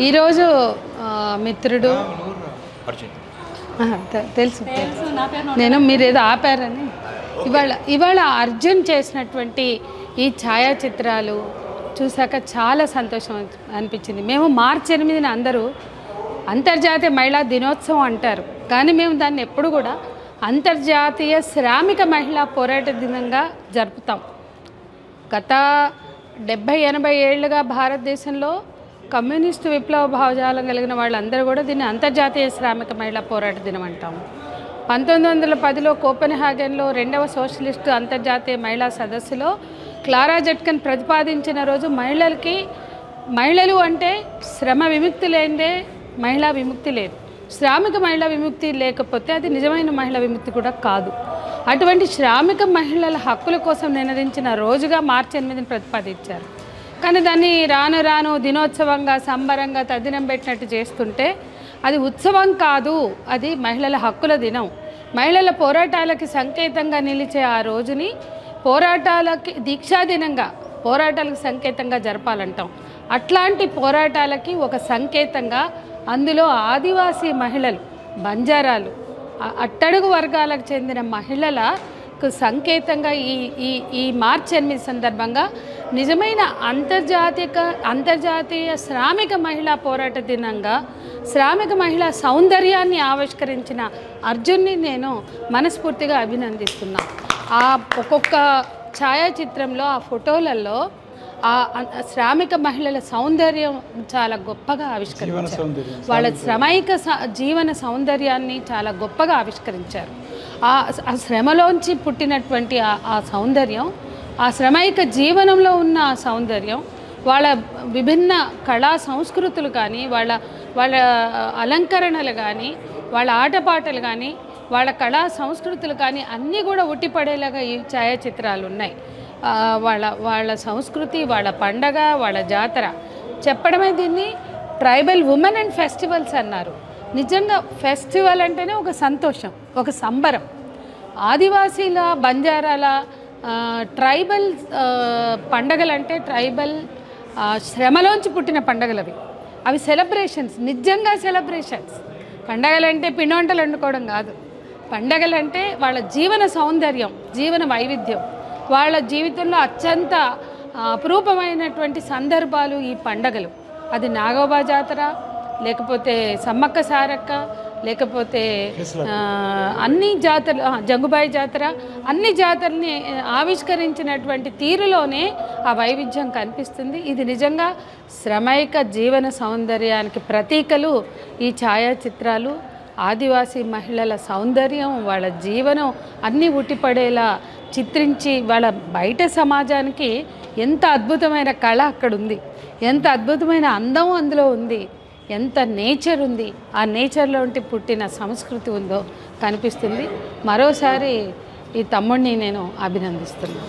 ఈరోజు మిత్రుడు తెలుసు నేను మీరు ఏదో ఆపారని ఇవాళ అర్జున్ చేసినటువంటి ఈ ఛాయాచిత్రాలు చూశాక చాలా సంతోషం అనిపించింది. మేము మార్చి 8న అందరూ అంతర్జాతీయ మహిళా దినోత్సవం అంటారు, కానీ మేము దాన్ని ఎప్పుడు కూడా అంతర్జాతీయ శ్రామిక మహిళా పోరాట దినంగా జరుపుతాం. గత 70-80 ఏళ్ళుగా భారతదేశంలో కమ్యూనిస్టు విప్లవ భావజాలం కలిగిన వాళ్ళందరూ కూడా దీన్ని అంతర్జాతీయ శ్రామిక మహిళా పోరాట దినం అంటాము. 1910లో కోపెన్హాగన్లో 2వ సోషలిస్టు అంతర్జాతీయ మహిళా సదస్సులో క్లారా జెట్కిన్ ప్రతిపాదించిన రోజు మహిళలు అంటే శ్రమ విముక్తి లేనిదే మహిళా విముక్తి లేదు, శ్రామిక మహిళా విముక్తి లేకపోతే అది నిజమైన మహిళా విముక్తి కూడా కాదు. అటువంటి శ్రామిక మహిళల హక్కుల కోసం నినదించిన రోజుగా మార్చి 8ని ప్రతిపాదించారు. కానీ దాన్ని రాను రాను దినోత్సవంగా సంబరంగా తద్దినం పెట్టినట్టు చేస్తుంటే అది ఉత్సవం కాదు, అది మహిళల హక్కుల దినం. మహిళల పోరాటాలకి సంకేతంగా నిలిచే ఆ రోజుని పోరాటాలకి దీక్షా దినంగా, పోరాటాలకు సంకేతంగా జరపాలంటాం. అట్లాంటి పోరాటాలకి ఒక సంకేతంగా అందులో ఆదివాసీ మహిళలు, బంజారాలు, అట్టడుగు వర్గాలకు చెందిన మహిళలకు సంకేతంగా ఈ మార్చి 8 సందర్భంగా నిజమైన అంతర్జాతీయ శ్రామిక మహిళా పోరాట దినంగా శ్రామిక మహిళా సౌందర్యాన్ని ఆవిష్కరించిన అర్జున్ని నేను మనస్ఫూర్తిగా అభినందిస్తున్నా. ఆ ఒక్కొక్క ఛాయాచిత్రంలో, ఆ ఫోటోలలో ఆ శ్రామిక మహిళల సౌందర్యం చాలా గొప్పగా ఆవిష్కరించారు. వాళ్ళ శ్రమైక జీవన సౌందర్యాన్ని చాలా గొప్పగా ఆవిష్కరించారు. ఆ శ్రమలోంచి పుట్టినటువంటి ఆ సౌందర్యం, ఆ శ్రమైక జీవనంలో ఉన్న ఆ సౌందర్యం, వాళ్ళ విభిన్న కళా సంస్కృతులు కానీ, వాళ్ళ అలంకరణలు కానీ, వాళ్ళ ఆటపాటలు కానీ, వాళ్ళ కళా సంస్కృతులు కానీ అన్నీ కూడా ఉట్టిపడేలాగా ఈ ఛాయాచిత్రాలు ఉన్నాయి. వాళ్ళ సంస్కృతి, వాళ్ళ పండగ, వాళ్ళ జాతర చెప్పడమే దీన్ని ట్రైబల్ ఉమెన్ అండ్ ఫెస్టివల్స్ అన్నారు. నిజంగా ఫెస్టివల్ అంటేనే ఒక సంతోషం, ఒక సంబరం. ఆదివాసీల, బంజారాల ట్రైబల్ పండగలంటే ట్రైబల్ శ్రమలోంచి పుట్టిన పండగలు అవి సెలబ్రేషన్స్, నిజంగా సెలబ్రేషన్స్. పండగలంటే పిండి వంటలు వండుకోవడం కాదు, పండగలంటే వాళ్ళ జీవన సౌందర్యం, జీవన వైవిధ్యం. వాళ్ళ జీవితంలో అత్యంత అపురూపమైనటువంటి సందర్భాలు ఈ పండగలు. అది నాగోబా జాతర, లేకపోతే సమ్మక్క సారక్క, లేకపోతే అన్ని జాతరలు, జంగుబాయి జాతర, అన్ని జాతరని ఆవిష్కరించినటువంటి తీరులోనే ఆ వైవిధ్యం కనిపిస్తుంది. ఇది నిజంగా శ్రమైక జీవన సౌందర్యానికి ప్రతీకలు ఈ ఛాయాచిత్రాలు. ఆదివాసీ మహిళల సౌందర్యం, వాళ్ళ జీవనం అన్నీ ఉట్టిపడేలా చిత్రించి వాళ్ళ బయట సమాజానికి ఎంత అద్భుతమైన కళ అక్కడ ఉంది, ఎంత అద్భుతమైన అందం అందులో ఉంది, ఎంత నేచర్ ఉంది, ఆ నేచర్లో ఉంటే పుట్టిన సంస్కృతి ఉందో కనిపిస్తుంది. మరోసారి ఈ తమ్ముడిని నేను అభినందిస్తున్నాను.